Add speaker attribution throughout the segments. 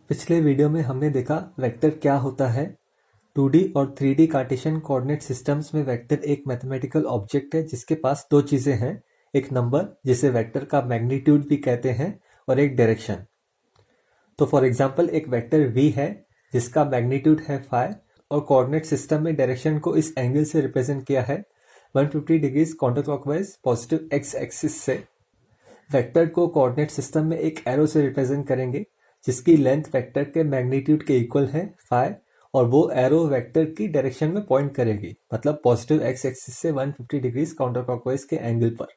Speaker 1: पिछले वीडियो में हमने देखा वेक्टर क्या होता है। 2D और 3D कार्टेशियन कोऑर्डिनेट सिस्टम्स में वेक्टर एक मैथमेटिकल ऑब्जेक्ट है जिसके पास दो चीज़ें हैं, एक नंबर जिसे वेक्टर का मैग्नीट्यूड भी कहते हैं और एक डायरेक्शन। तो फॉर एग्जांपल एक वेक्टर v है जिसका मैग्नीट्यूड है phi और कोऑर्डिनेट सिस्टम में डायरेक्शन को इस एंगल से रिप्रेजेंट किया है 150 degrees counter clockwise positive x axis से। वेक्टर को कोऑर्डिनेट सिस्टम में एक एरो से रिप्रेजेंट करेंगे जिसकी लेंथ वेक्टर के मैग्नीट्यूड के इक्वल है phi और वो एरो वेक्टर की डायरेक्शन में पॉइंट करेगी, मतलब पॉजिटिव x एक्सिस से 150 डिग्रीज काउंटर क्लॉकवाइज के एंगल पर।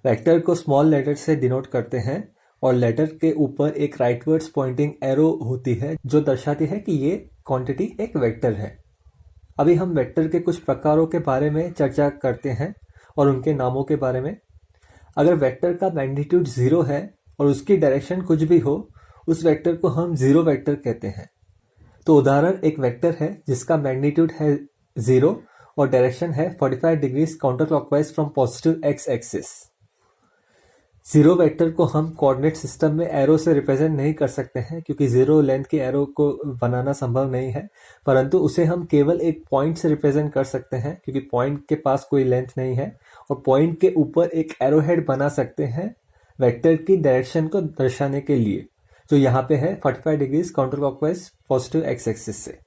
Speaker 1: वेक्टर को स्मॉल लेटर से डिनोट करते हैं और लेटर के ऊपर एक राइटवर्ड्स पॉइंटिंग एरो होती है जो दर्शाती है कि ये क्वांटिटी एक वेक्टर है। अभी हम वेक्टर के कुछ प्रकारों के बारे में चर्चा करते हैं और उनके नामों के बारे में। अगर वेक्टर का मैग्नीट्यूड 0 है और उसकी डायरेक्शन कुछ भी हो, उस वेक्टर को हम जीरो वेक्टर कहते हैं। तो उदाहरण एक वेक्टर है जिसका मैग्नीट्यूड है 0 और डायरेक्शन है 45 degrees counter clockwise from positive x axis. Zero vector को हम कोऑर्डिनेट सिस्टम में एरो से रिप्रेजेंट नहीं कर सकते हैं क्योंकि जीरो लेंथ के एरो को बनाना संभव नहीं है, परंतु उसे हम केवल एक पॉइंट से रिप्रेजेंट कर सकते हैं क्योंकि पॉइंट के पास कोई लेंथ नहीं है और पॉइंट के ऊपर एक एरो हेड बना सकते हैं वेक्टर की डायरेक्शन को दर्शाने के लिए, जो यहाँ पे है 45 degrees counter clockwise positive x axis से।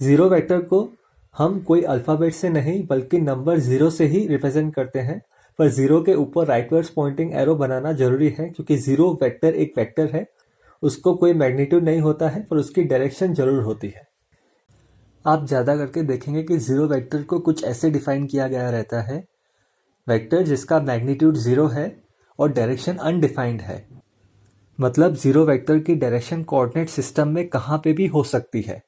Speaker 1: जीरो वेक्टर को हम कोई अल्फाबेट से नहीं बल्कि नंबर 0 से ही रिप्रेजेंट करते हैं, पर 0 के ऊपर राइटवर्ड्स पॉइंटिंग एरो बनाना जरूरी है क्योंकि जीरो वेक्टर एक वेक्टर है, उसको कोई मैग्नीट्यूड नहीं होता है पर उसकी डायरेक्शन जरूर होती है। आप ज़्यादा करके देखेंगे कि जीरो वेक्टर को कुछ ऐसे डिफाइन किया गया रहता है, वेक्टर जिसका मैग्नीट्यूड 0 है और डायरेक्शन अनडिफाइंड है, मतलब जीरो वेक्टर की डायरेक्शन कोऑर्डिनेट सिस्टम में कहाँ पे भी हो सकती है।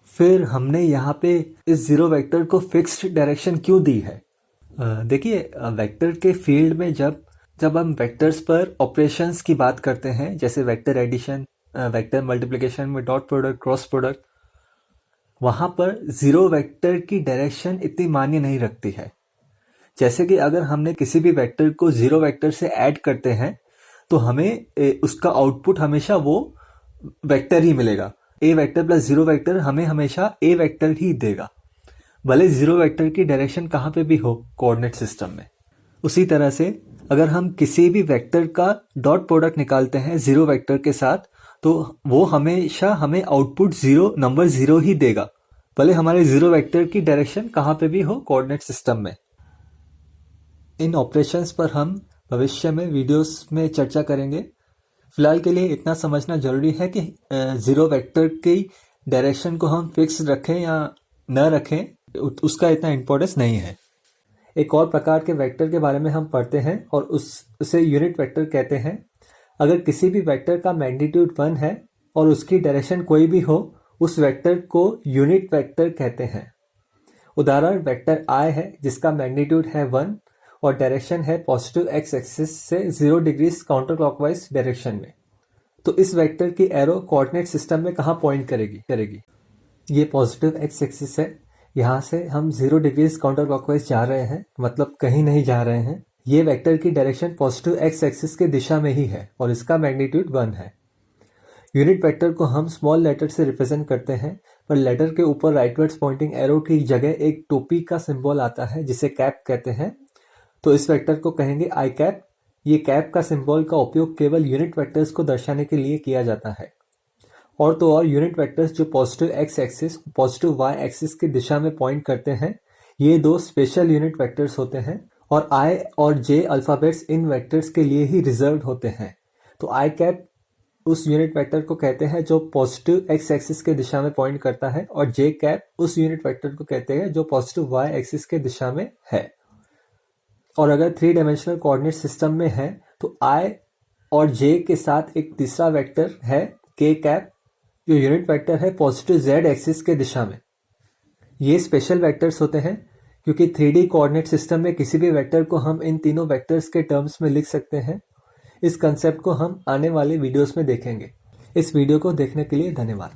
Speaker 1: फिर हमने यहाँ पे इस जीरो वेक्टर को फिक्स्ड डायरेक्शन क्यों दी है? देखिए, वेक्टर के फील्ड में जब हम वेक्टर्स पर ऑपरेशंस की बात करते हैं, जैसे वेक्टर एडिशन, वेक्टर मल्टीप्लिकेशन में डॉट प्रोडक्ट, क्रॉस प्रोडक्ट, वहाँ पर जीरो वेक्टर की डायरेक्शन इतनी मायने नहीं रखती है। जैसे कि अगर हमने किसी भी वेक्टर को जीरो वेक्टर से ऐड करते हैं तो हमें उसका आउटपुट हमेशा वो वेक्टर ही मिलेगा। ए वेक्टर प्लस जीरो वेक्टर हमें हमेशा ए वेक्टर ही देगा, भले जीरो वेक्टर की डायरेक्शन कहाँ पे भी हो कोऑर्डिनेट सिस्टम में। उसी तरह से अगर हम किसी भी वेक्टर का डॉट प्रोडक्ट निकालते हैं जीरो वेक्टर के साथ, तो वो हमेशा हमें आउटपुट नंबर 0 ही देगा, भले हमारे जीरो वेक्टर की डायरेक्शन कहाँ पे भी हो कोऑर्डिनेट सिस्टम में। इन ऑपरेशंस पर हम भविष्य में वीडियोस में चर्चा करेंगे। फिलहाल के लिए इतना समझना जरूरी है कि जीरो वेक्टर की डायरेक्शन को हम फिक्स रखें या न रखें, उसका इतना इम्पोर्टेंस नहीं है। एक और प्रकार के वेक्टर के बारे में हम पढ़ते हैं और उसे यूनिट वेक्टर कहते हैं। अगर किसी भी वेक्टर का मैग्नीट्यूड 1 है और उसकी डायरेक्शन कोई भी हो, उस वेक्टर को यूनिट वेक्टर कहते हैं। उदाहरण वेक्टर I है जिसका मैग्नीट्यूड है 1 और डायरेक्शन है पॉजिटिव x एक्सिस से 0 डिग्रीज काउंटर क्लॉकवाइज डायरेक्शन में। तो इस वेक्टर की एरो कोऑर्डिनेट सिस्टम में कहाँ पॉइंट करेगी? ये पॉजिटिव x एक्सिस है, यहाँ से हम 0 डिग्रीज काउंटर क्लॉकवाइज जा रहे हैं, मतलब कहीं नहीं जा रहे हैं। ये वेक्टर की डायरेक्शन पॉजिटिव x एक्सिस के दिशा में ही है और इसका मैग्नीट्यूड 1 है। यूनिट वेक्टर को हम स्मॉल लेटर से रिप्रेजेंट करते हैं, पर लेटर के ऊपर राइटवर्ड्स पॉइंटिंग एरो की जगह एक टोपी का सिंबल आता है जिसे कैप कहते हैं, तो इस वेक्टर को कहेंगे आई कैप। ये कैप का सिंबल का उपयोग केवल यूनिट वेक्टर्स को दर्शाने के लिए किया जाता है। और तो और यूनिट वेक्टर्स जो positive x axis, positive y axis की दिशा में पॉइंट करते हैं, ये दो स्पेशल यूनिट वेक्टर्स होते हैं और I और J अल्फाबेट्स इन वेक्टर्स के लिए ही रिजर्व्ड होते हैं। तो आई कैप उस यूनिट वेक्टर को कहते हैं जो पॉजिटिव x एक्सिस के दिशा में पॉइंट करता है और J कैप उस यूनिट वेक्टर को कहते हैं जो पॉजिटिव y एक्सिस के दिशा में है। और अगर 3 डायमेंशनल कोऑर्डिनेट सिस्टम में है तो I और J के साथ एक तीसरा वेक्टर है k कैप, जो यूनिट वेक्टर है पॉजिटिव z एक्सिस के दिशा में। ये स्पेशल वेक्टर्स होते हैं क्योंकि 3D कोऑर्डिनेट सिस्टम में किसी भी वेक्टर को हम इन तीनों वेक्टर्स के टर्म्स में लिख सकते हैं। इस कंसेप्ट को हम आने वाले वीडियोस में देखेंगे। इस वीडियो को देखने के लिए धन्यवाद।